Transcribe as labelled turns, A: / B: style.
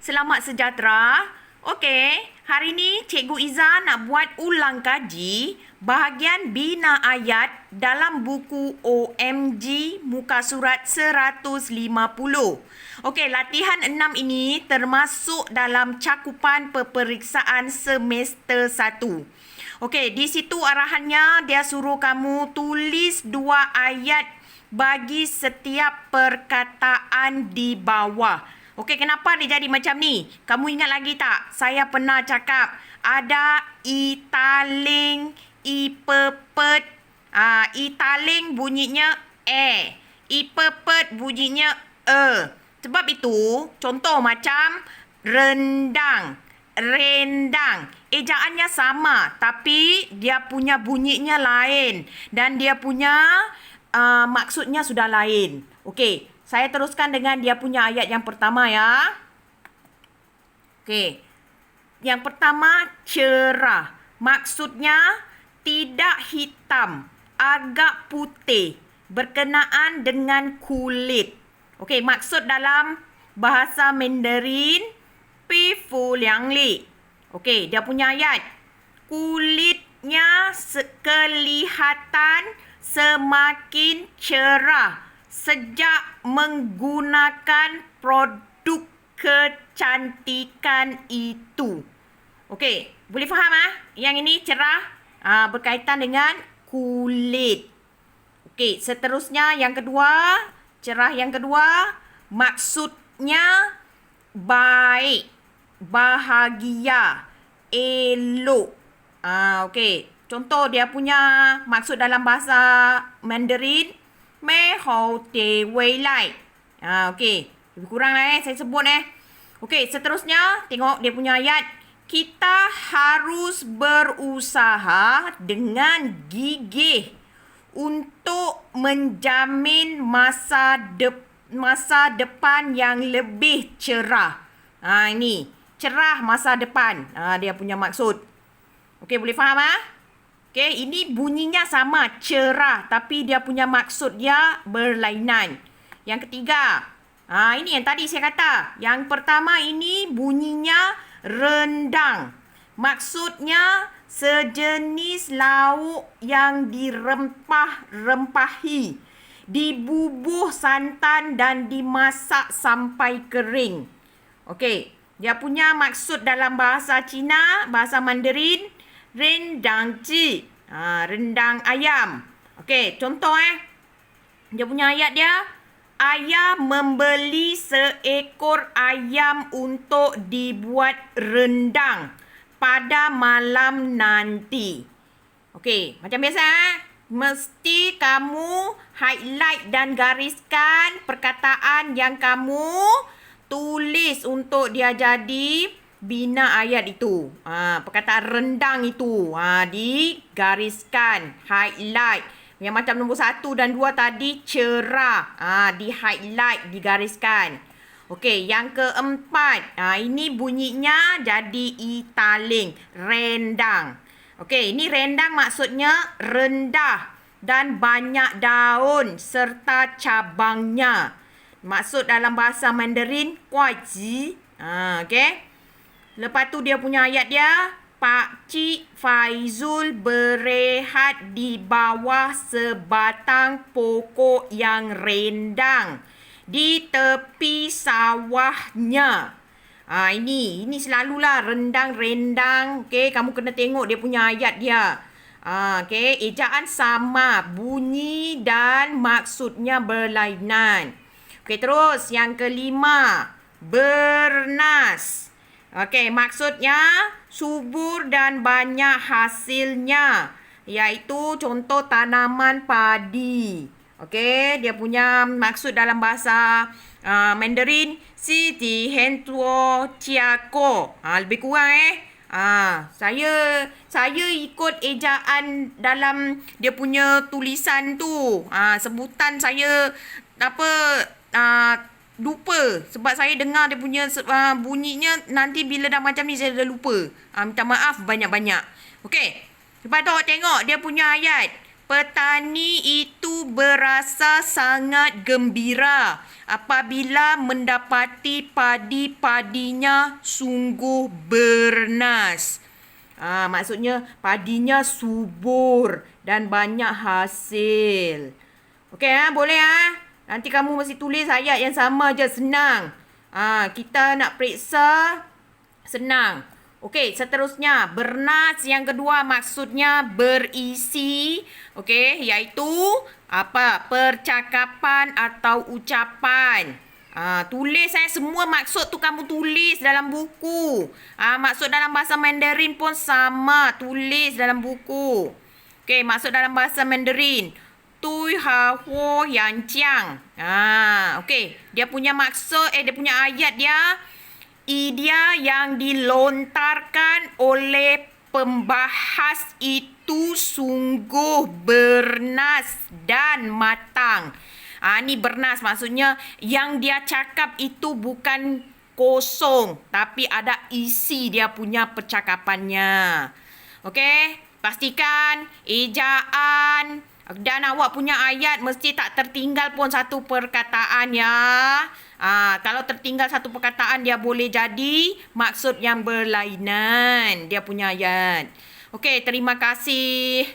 A: Selamat sejahtera. Okey, hari ni Cikgu Iza nak buat ulang kaji bahagian bina ayat dalam buku OMG muka surat 150. Okey, latihan 6 ini termasuk dalam cakupan peperiksaan semester 1. Okey, di situ arahannya dia suruh kamu tulis 2 ayat bagi setiap perkataan di bawah. Okey, kenapa dia jadi macam ni? Kamu ingat lagi tak? Saya pernah cakap ada italing, ipepet. Italing bunyinya e. Ipepet bunyinya e. Sebab itu, contoh macam rendang, rendang. Ejaannya sama, tapi dia punya bunyinya lain. Dan dia punya maksudnya sudah lain. Okey, saya teruskan dengan dia punya ayat yang pertama ya. Okey. Yang pertama, cerah. Maksudnya tidak hitam, agak putih, berkenaan dengan kulit. Okey, maksud dalam bahasa Mandarin, pi fu liang li. Okey, dia punya ayat. Kulitnya kelihatan semakin cerah sejak menggunakan produk kecantikan itu. Okey, boleh faham Yang ini cerah berkaitan dengan kulit. Okey, seterusnya yang kedua, cerah yang kedua, maksudnya baik, bahagia, elok. Okey, contoh dia punya maksud dalam bahasa Mandarin, Mei hou de wei lai. Okey. Lebih kurang lah saya sebut Okey, seterusnya tengok dia punya ayat. Kita harus berusaha dengan gigih untuk menjamin masa depan yang lebih cerah. Ini cerah masa depan. Dia punya maksud. Okey, boleh faham Okey, ini bunyinya sama, cerah, tapi dia punya maksud dia berlainan. Yang ketiga, ini yang tadi saya kata. Yang pertama ini bunyinya rendang. Maksudnya sejenis lauk yang dirempah-rempahi, dibubuh santan dan dimasak sampai kering. Okey, dia punya maksud dalam bahasa Cina, bahasa Mandarin, rendang ji. Rendang ayam. Okey, contoh dia punya ayat dia. Ayah membeli seekor ayam untuk dibuat rendang pada malam nanti. Okey, macam biasa mesti kamu highlight dan gariskan perkataan yang kamu tulis untuk dia jadi bina ayat itu. Perkataan rendang itu digariskan, highlight. Yang macam nombor 1 dan 2 tadi cerah, di-highlight, digariskan. Okey, yang keempat, ini bunyinya jadi italing, rendang. Okey, ini rendang maksudnya rendah dan banyak daun serta cabangnya. Maksud dalam bahasa Mandarin, kuaji. Okey. Lepas tu dia punya ayat dia, Pak Cik Faizul berehat di bawah sebatang pokok yang rendang di tepi sawahnya. Ini selalulah rendang. Okey, kamu kena tengok dia punya ayat dia. Okey, ejaan sama, bunyi dan maksudnya berlainan. Okey, terus yang kelima, bernas. Okey, maksudnya subur dan banyak hasilnya, iaitu contoh tanaman padi. Okey, dia punya maksud dalam bahasa Mandarin, si di hen tuo chia ko. Lebih kurang saya ikut ejaan dalam dia punya tulisan tu. Sebutan saya lupa sebab saya dengar dia punya bunyinya nanti bila dah macam ni saya dah lupa. Minta maaf banyak-banyak. Okey. Lepas tu tengok dia punya ayat. Petani itu berasa sangat gembira apabila mendapati padi-padinya sungguh bernas. Maksudnya padinya subur dan banyak hasil. Okey, boleh Nanti kamu mesti tulis ayat yang sama je, senang. Kita nak periksa senang. Okey, seterusnya bernas yang kedua maksudnya berisi. Okey, iaitu apa? Percakapan atau ucapan. Tulis semua maksud tu kamu tulis dalam buku. Maksud dalam bahasa Mandarin pun sama, tulis dalam buku. Okey, maksud dalam bahasa Mandarin. Tui ha ho yang jiang. Okey, dia punya maksud dia punya ayat dia. Idea yang dilontarkan oleh pembahas itu sungguh bernas dan matang. Ni bernas maksudnya yang dia cakap itu bukan kosong, tapi ada isi dia punya percakapannya. Okey, pastikan ejaan dan awak punya ayat mesti tak tertinggal pun satu perkataan ya. Kalau tertinggal satu perkataan dia boleh jadi maksud yang berlainan dia punya ayat. Okey, terima kasih.